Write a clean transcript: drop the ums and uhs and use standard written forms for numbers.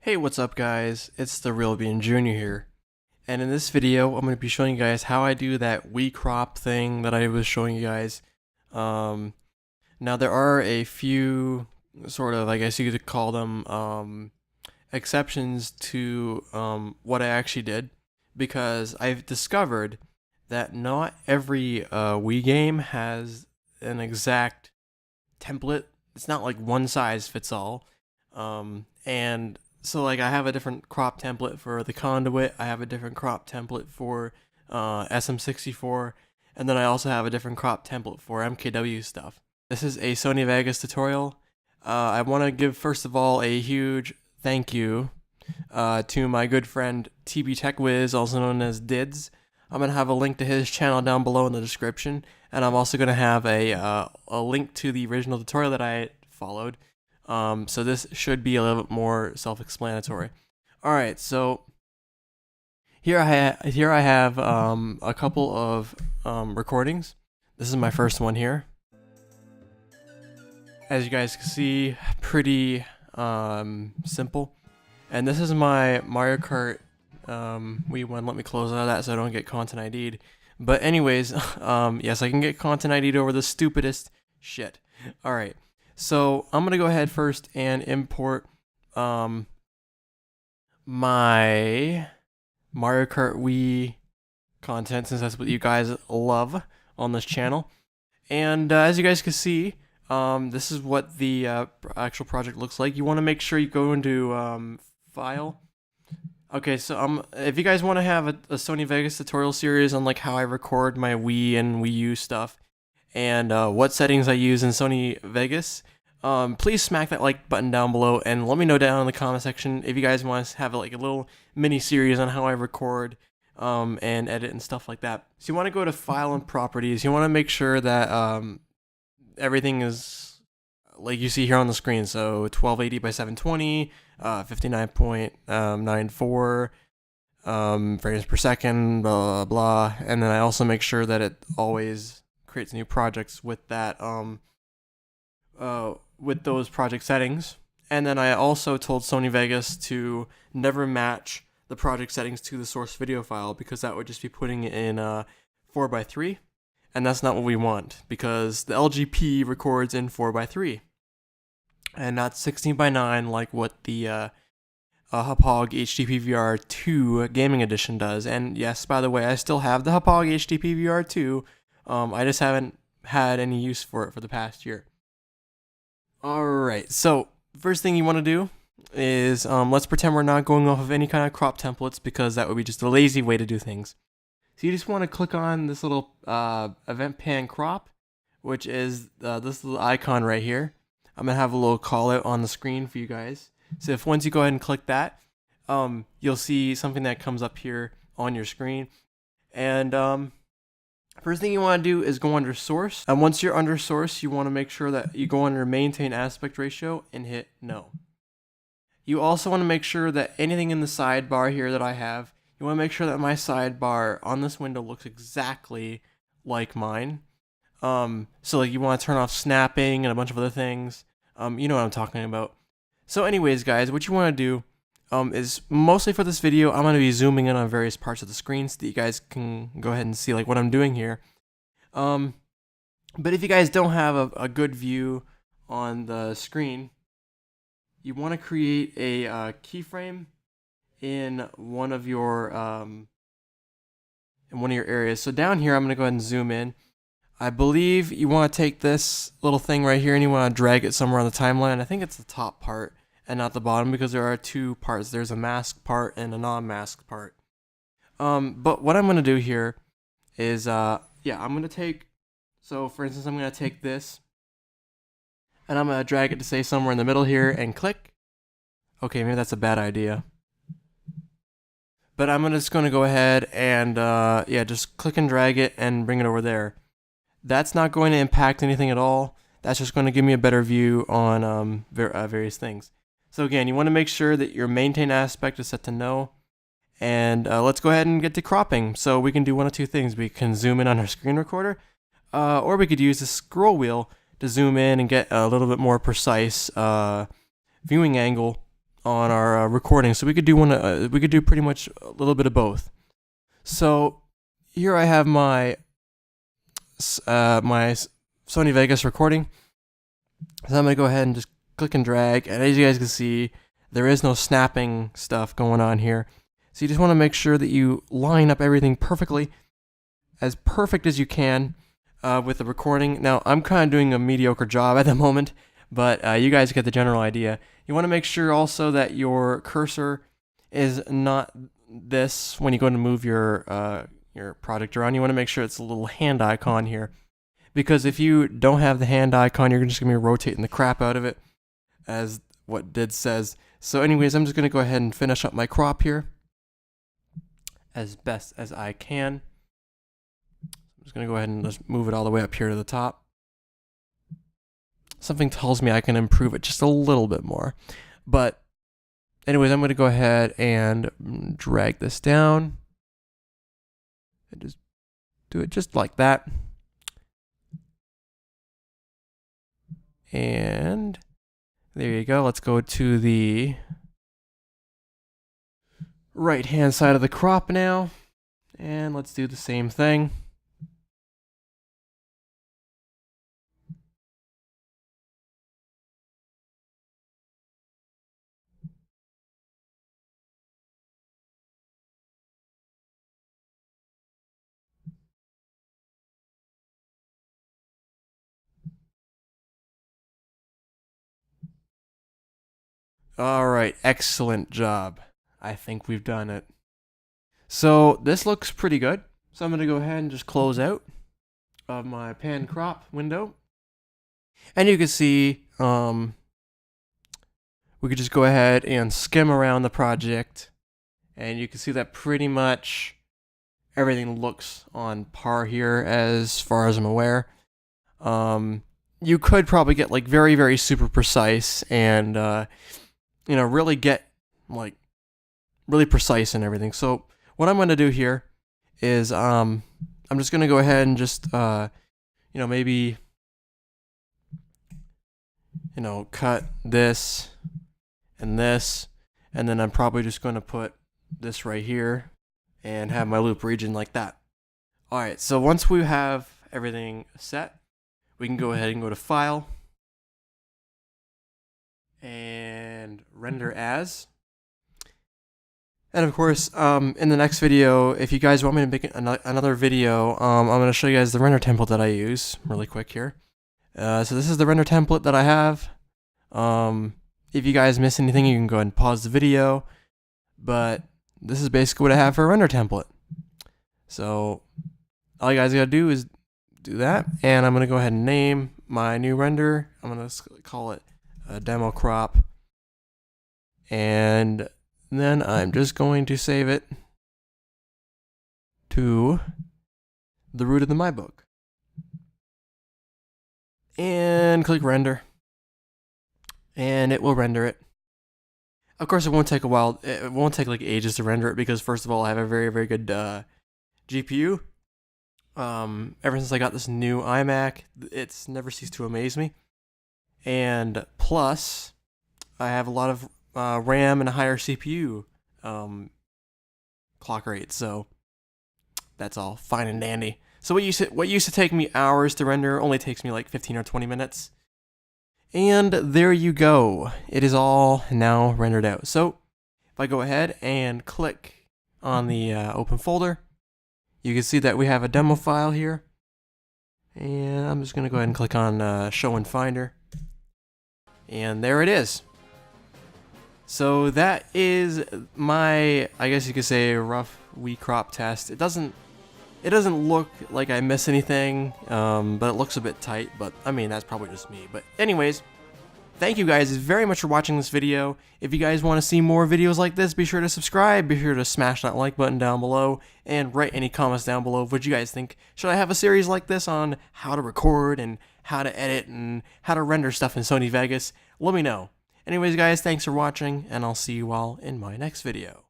Hey, what's up guys? It's the real BeanJr here. And in this video, I'm going to be showing you guys how I do that we crop thing that I was showing you guys. Um, Now there are a few sort of, I guess you could call them, exceptions to what I actually did, because I've discovered that not every Wii game has an exact template. It's not like one size fits all. And so like I have a different crop template for the conduit. I have a different crop template for SM64, and then I also have a different crop template for MKW stuff. This is a Sony Vegas tutorial. I want to give first of all a huge thank you to my good friend TB TechWiz, also known as Dids. I'm gonna have a link to his channel down below in the description, and I'm also gonna have a link to the original tutorial that I followed. So this should be a little bit more self-explanatory. All right, so here I have a couple of recordings. This is my first one here. As you guys can see, pretty simple. And this is my Mario Kart Wii one. Let me close out of that so I don't get content ID'd. But anyways, yes, I can get content ID'd over the stupidest shit. All right, so I'm gonna go ahead first and import my Mario Kart Wii content, since that's what you guys love on this channel. And as you guys can see, this is what the actual project looks like. You want to make sure you go into File. Okay, so if you guys want to have a Sony Vegas tutorial series on like how I record my Wii and Wii U stuff, and what settings I use in Sony Vegas, please smack that like button down below and let me know down in the comment section if you guys want to have like a little mini series on how I record and edit and stuff like that. So you want to go to File and Properties. You want to make sure that everything is like you see here on the screen. So 1280 by 720, 59.94 frames per second, blah, blah, blah. And then I also make sure that it always creates new projects with that with those project settings. And then I also told Sony Vegas to never match the project settings to the source video file, because that would just be putting it in 4:3, and that's not what we want, because the LGP records in 4:3 and not 16:9 like what the Hauppauge HDPVR2 Gaming Edition does. And yes, by the way, I still have the Hauppauge HDPVR2. I just haven't had any use for it for the past year. Alright, so first thing you want to do is let's pretend we're not going off of any kind of crop templates, because that would be just a lazy way to do things. So you just want to click on this little event pan crop, which is this little icon right here. I'm going to have a little call out on the screen for you guys. So if once you go ahead and click that, you'll see something that comes up here on your screen. And first thing you want to do is go under source. And once you're under source, you want to make sure that you go under maintain aspect ratio and hit no. You also want to make sure that anything in the sidebar here that I have, you want to make sure that my sidebar on this window looks exactly like mine. So like you want to turn off snapping and a bunch of other things. You know what I'm talking about. So anyways, guys, what you want to do is, mostly for this video, I'm going to be zooming in on various parts of the screen so that you guys can go ahead and see like what I'm doing here. But if you guys don't have a good view on the screen, you want to create a keyframe in one of your areas. So down here, I'm going to go ahead and zoom in. I believe you want to take this little thing right here and you want to drag it somewhere on the timeline. I think it's the top part and not the bottom, because there are two parts. There's a masked part and a non-masked part. But what I'm going to do here is, I'm going to take, so for instance, I'm going to take this and I'm going to drag it to say somewhere in the middle here and click. Okay, maybe that's a bad idea. But I'm just going to go ahead and, just click and drag it and bring it over there. That's not going to impact anything at all. That's just going to give me a better view on various things. So again, you want to make sure that your maintain aspect is set to no. And let's go ahead and get to cropping. So we can do one of two things. We can zoom in on our screen recorder, or we could use the scroll wheel to zoom in and get a little bit more precise viewing angle on our recording, so we could do we could do pretty much a little bit of both. So here I have my my Sony Vegas recording. So I'm gonna go ahead and just click and drag, and as you guys can see, there is no snapping stuff going on here. So you just want to make sure that you line up everything perfectly, as perfect as you can with the recording. Now I'm kind of doing a mediocre job at the moment, but you guys get the general idea. You want to make sure also that your cursor is not this when you go to move your project around. You want to make sure it's a little hand icon here, because if you don't have the hand icon, you're just going to be rotating the crap out of it, as what Did says. So anyways, I'm just going to go ahead and finish up my crop here as best as I can. I'm just going to go ahead and just move it all the way up here to the top. Something tells me I can improve it just a little bit more. But anyways, I'm going to go ahead and drag this down. And just do it just like that. And there you go. Let's go to the right hand side of the crop now. And let's do the same thing. Alright, excellent job. I think we've done it. So this looks pretty good. So I'm going to go ahead and just close out of my pan crop window. And you can see we could just go ahead and skim around the project. And you can see that pretty much everything looks on par here as far as I'm aware. You could probably get like very, very super precise and you know, really get like really precise and everything. So what I'm going to do here is I'm just going to go ahead and just you know, maybe cut this, and then I'm probably just going to put this right here and have my loop region like that. Alright, so once we have everything set, we can go ahead and go to File and Render As. And of course, in the next video, if you guys want me to make another video, I'm going to show you guys the render template that I use really quick here. So this is the render template that I have. If you guys miss anything, you can go ahead and pause the video. But this is basically what I have for a render template. So all you guys gotta do is do that. And I'm going to go ahead and name my new render. I'm going to call it a demo crop. And then I'm just going to save it to the root of the My Book. And click render. And it will render it. Of course, it won't take a while. It won't take like ages to render it because first of all, I have a very, very good GPU. Ever since I got this new iMac, it's never ceased to amaze me. And plus, I have a lot of RAM and a higher CPU clock rate, so that's all fine and dandy. So what used to take me hours to render only takes me like 15 or 20 minutes. And there you go. It is all now rendered out. So if I go ahead and click on the open folder, you can see that we have a demo file here. And I'm just going to go ahead and click on Show in Finder. And there it is. So that is my, I guess you could say, rough wee crop test. It doesn't look like I miss anything, but it looks a bit tight, but I mean, that's probably just me. But anyways, thank you guys very much for watching this video. If you guys want to see more videos like this, be sure to subscribe, be sure to smash that like button down below, and write any comments down below of what you guys think. Should I have a series like this on how to record and how to edit and how to render stuff in Sony Vegas? Let me know. Anyways guys, thanks for watching, and I'll see you all in my next video.